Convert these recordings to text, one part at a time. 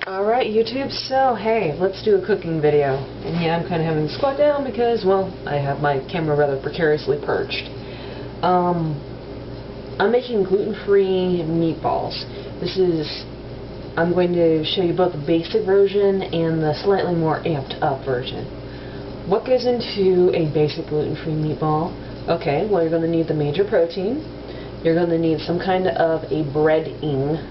Alright YouTube, so hey, let's do a cooking video. And yeah, I'm kind of having to squat down because, well, I have my camera rather precariously perched. I'm making gluten-free meatballs. I'm going to show you both the basic version and the slightly more amped up version. What goes into a basic gluten-free meatball? Okay, well, you're going to need the major protein. You're going to need some kind of a breading,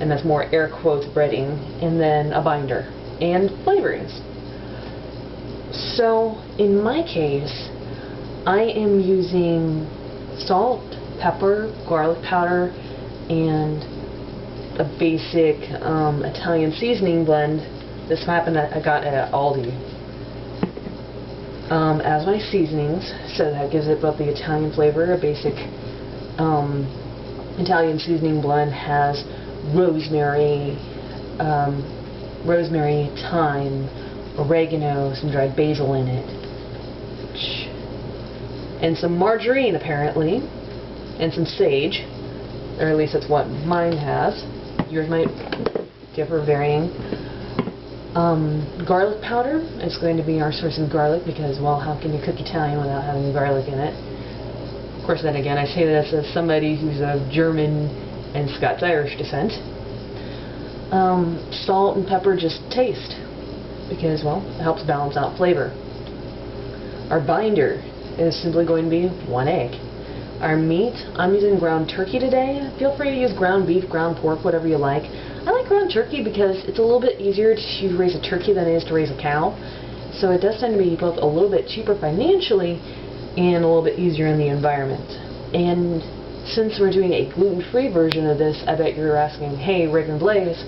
and that's more air quotes breading, and then a binder and flavorings. So in my case, I am using salt, pepper, garlic powder, and a basic Italian seasoning blend. This happened that I got at Aldi as my seasonings, so that gives it both the Italian flavor. A basic Italian seasoning blend has rosemary, thyme, oregano, some dried basil in it, and some margarine apparently, and some sage, or at least that's what mine has. Yours might differ, varying. Garlic powder is going to be our source of garlic because, well, how can you cook Italian without having garlic in it? Of course, then again, I say this as somebody who's of German and Scots-Irish descent. Salt and pepper just taste because, well, it helps balance out flavor. Our binder is simply going to be 1 egg. Our meat, I'm using ground turkey today. Feel free to use ground beef, ground pork, whatever you like. I like ground turkey because it's a little bit easier to raise a turkey than it is to raise a cow. So it does tend to be both a little bit cheaper financially and a little bit easier in the environment. And since we're doing a gluten-free version of this, I bet you're asking, hey, Rick and Blaze,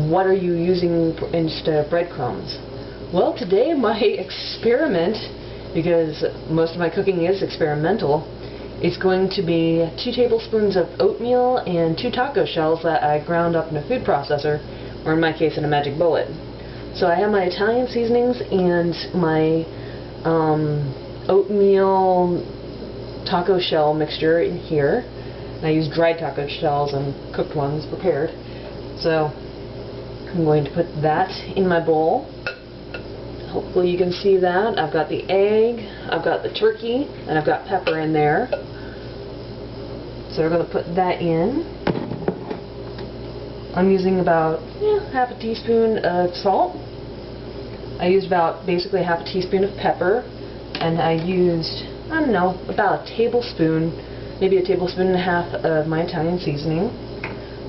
what are you using instead of breadcrumbs? Well, today my experiment, because most of my cooking is experimental, is going to be 2 tablespoons of oatmeal and 2 taco shells that I ground up in a food processor, or in my case in a magic bullet. So I have my Italian seasonings and my oatmeal taco shell mixture in here. And I use dried taco shells and cooked ones prepared. So I'm going to put that in my bowl. Hopefully you can see that. I've got the egg, I've got the turkey, and I've got pepper in there. So we're going to put that in. I'm using about half a teaspoon of salt. I used about basically half a teaspoon of pepper, and I used, I don't know, about a tablespoon, maybe a tablespoon and a half of my Italian seasoning.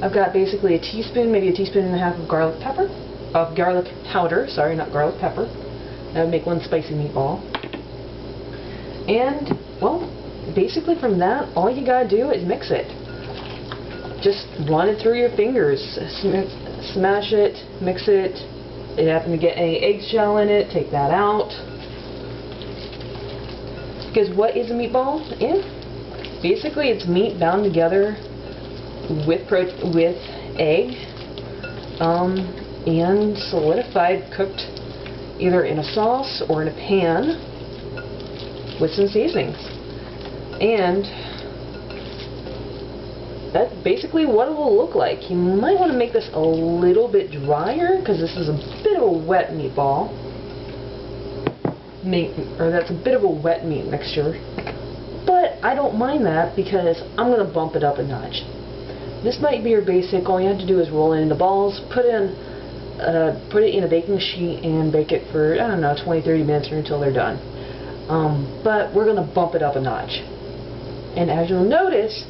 I've got basically a teaspoon, maybe a teaspoon and a half of garlic powder, sorry, not garlic pepper. That would make 1 spicy meatball. And, well, basically from that, all you gotta do is mix it. Just run it through your fingers. Smash it, mix it. If you happen to get any eggshell in it, take that out. Because what is a meatball? Basically it's meat bound together with egg and solidified, cooked either in a sauce or in a pan with some seasonings. And that's basically what it will look like. You might want to make this a little bit drier because this is a bit of a wet meatball. That's a bit of a wet meat mixture. But I don't mind that because I'm going to bump it up a notch. This might be your basic. All you have to do is roll it into balls, put it in a baking sheet and bake it for, I don't know, 20-30 minutes or until they're done. But we're going to bump it up a notch. And as you'll notice,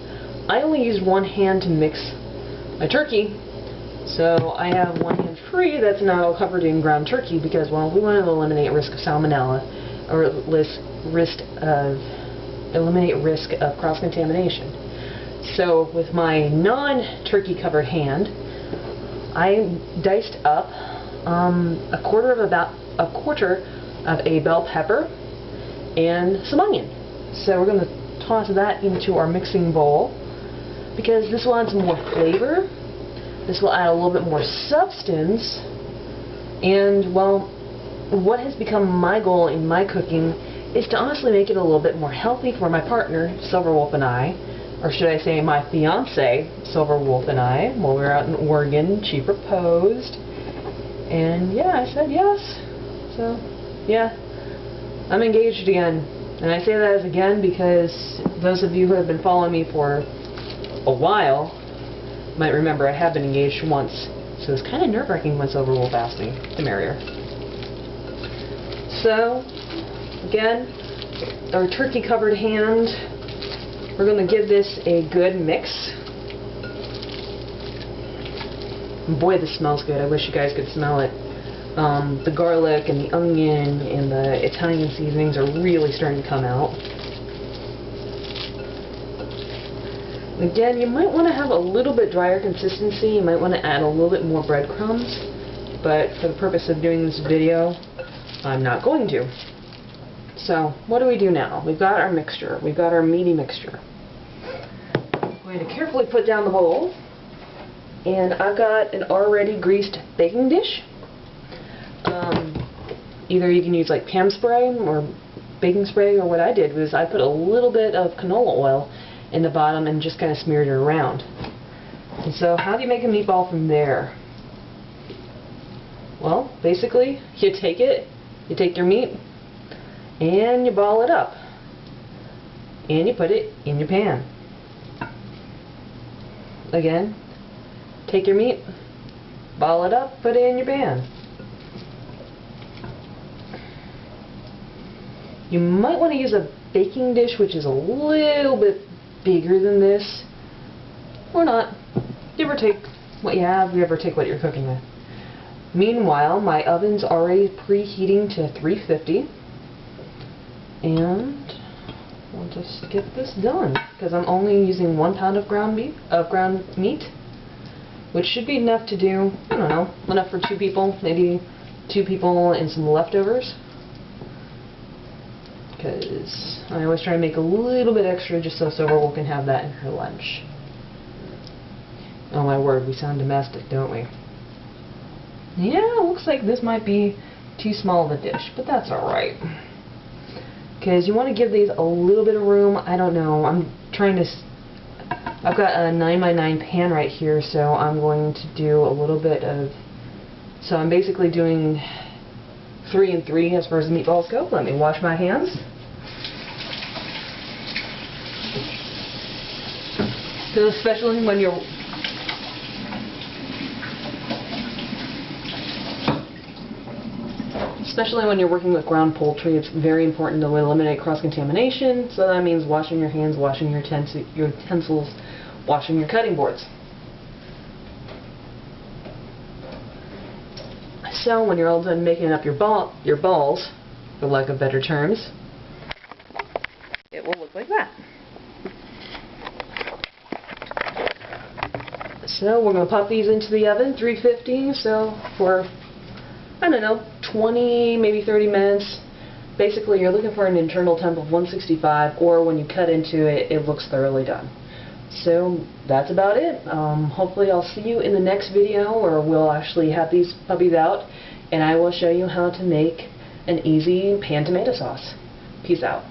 I only used 1 hand to mix my turkey. So I have 1 hand free that's now covered in ground turkey because, well, we want to eliminate risk of salmonella, or eliminate risk of cross-contamination. So with my non-turkey covered hand, I diced up a quarter of a bell pepper and some onion. So we're going to toss that into our mixing bowl because this will add some more flavor. This will add a little bit more substance. And, well, what has become my goal in my cooking is to honestly make it a little bit more healthy for my partner, Silverwolf, and I, or should I say my fiance, Silver Wolf, and I, while we were out in Oregon. She proposed, and yeah, I said yes. So, yeah, I'm engaged again. And I say that as again because those of you who have been following me for a while might remember I have been engaged once. So it's kind of nerve-wracking when Silver Wolf asked me to marry her. So, again, our turkey-covered hand, we're going to give this a good mix. Boy, this smells good. I wish you guys could smell it. The garlic and the onion and the Italian seasonings are really starting to come out. Again, you might want to have a little bit drier consistency. You might want to add a little bit more breadcrumbs, but for the purpose of doing this video, I'm not going to. So, what do we do now? We've got our mixture. We've got our meaty mixture. I'm going to carefully put down the bowl, and I've got an already greased baking dish. Either you can use like Pam spray or baking spray, or what I did was I put a little bit of canola oil in the bottom and just kind of smeared it around. And so how do you make a meatball from there? Well, basically, you take your meat, and you ball it up, and you put it in your pan. Again, take your meat, ball it up, put it in your pan. You might want to use a baking dish which is a little bit bigger than this, or not. Give or take what you have, give or take what you're cooking with. Meanwhile, my oven's already preheating to 350, and we'll just get this done because I'm only using 1 pound of ground meat, which should be enough to do, I don't know, enough for 2 people, maybe 2 people and some leftovers. Because I always try to make a little bit extra just so Silver Wolf can have that in her lunch. Oh my word, we sound domestic, don't we? Yeah, it looks like this might be too small of a dish, but that's alright. Because you want to give these a little bit of room. I don't know, I've got a 9x9 pan right here, so I'm going to do a little bit of, so I'm basically doing 3 and 3 as far as the meatballs go. Let me wash my hands. Because especially when you're working with ground poultry, it's very important to eliminate cross-contamination. So that means washing your hands, washing your utensils, washing your cutting boards. So when you're all done making up your balls, for lack of better terms, it will look like that. So we're going to pop these into the oven, 350, so for, I don't know, 20, maybe 30 minutes. Basically, you're looking for an internal temp of 165, or when you cut into it, it looks thoroughly done. So that's about it. Hopefully I'll see you in the next video where we'll actually have these puppies out, and I will show you how to make an easy pan tomato sauce. Peace out.